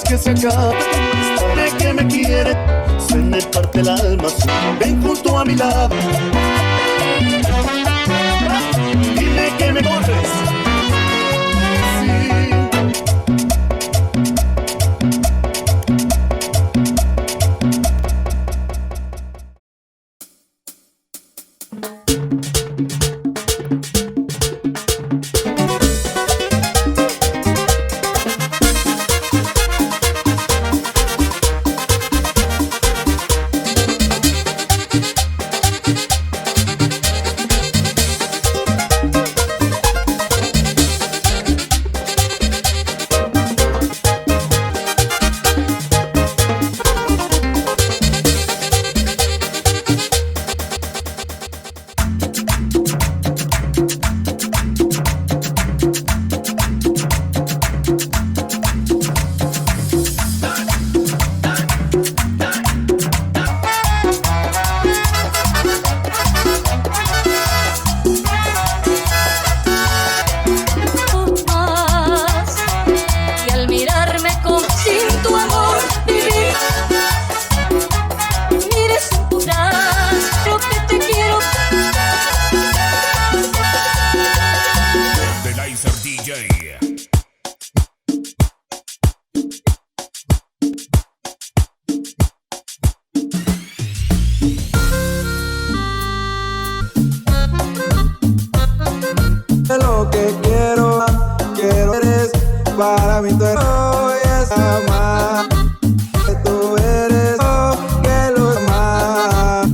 que se acabe. Dime que me quieres, se me parte el alma. Ven junto a mi lado. Dime que me corres. Lo que quiero eres para mí, tú eres amar. Tú eres lo que lo amas.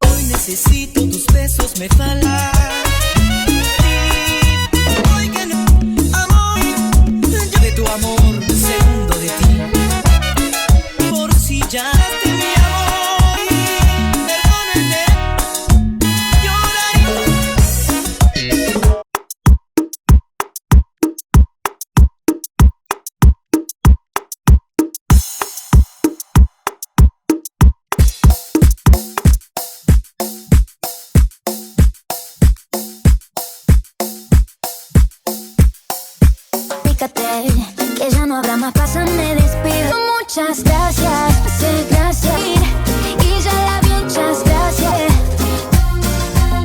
Hoy necesito tus besos, me faltan. Tu amor, segundo de ti. Por si ya te mi amor, perdóname, lloraré. Que ya no habrá más paz, me despido. Muchas gracias, sí, gracias. Y ya la vi, muchas gracias.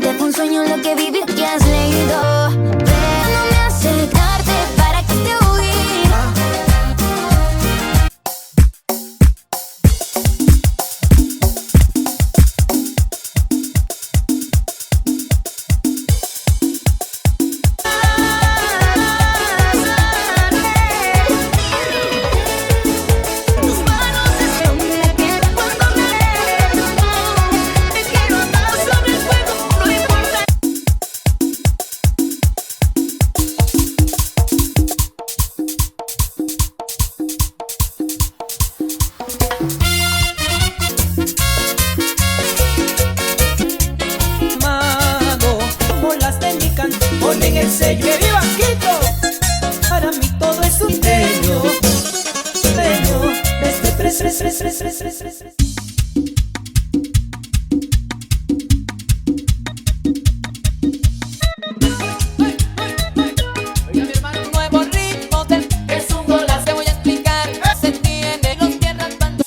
Te fue un sueño lo que viví, que has leído. Pero no me hace darte para que te huir. Ponen el sello, ¡que viva Quito! Para mí todo es un bello, bello, Oiga mi hermano, nuevo ritmo es un golazo, te voy a explicar. Se tiene los tierras bandas.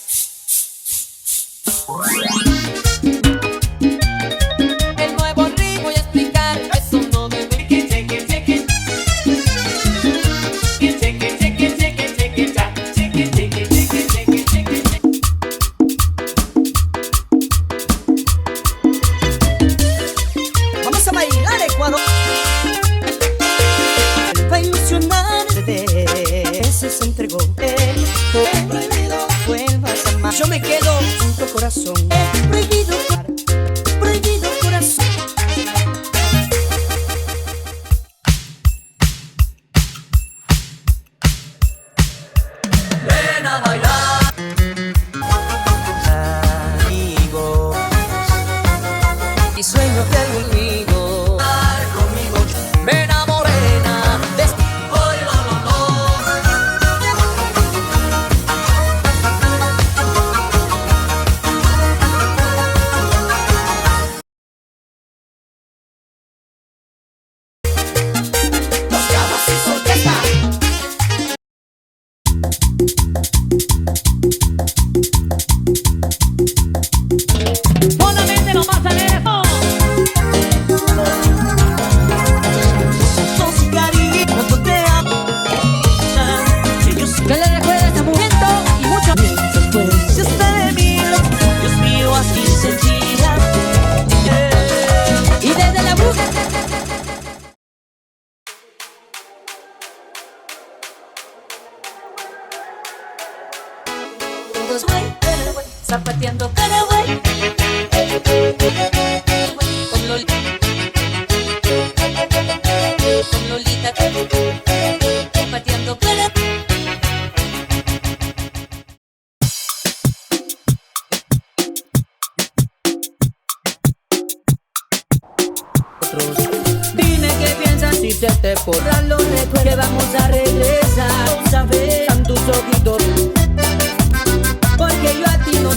El nuevo ritmo voy a explicar. Es un no de vamos a bailar Ecuador. Va a ilusionar ese se entregó. Prohibido vuelvas a amar. Yo me quedo sin tu corazón. Prohibido, prohibido corazón. Ven a bailar, amigos, y sueño que conmigo, conmigo. Ven a morena, hoy pateando Paraguay. Con Lolita, pateando Paraguay. Dime qué piensas si se te borran los recuerdos, que vamos a regresar, sabes, en tus ojitos, porque yo a ti no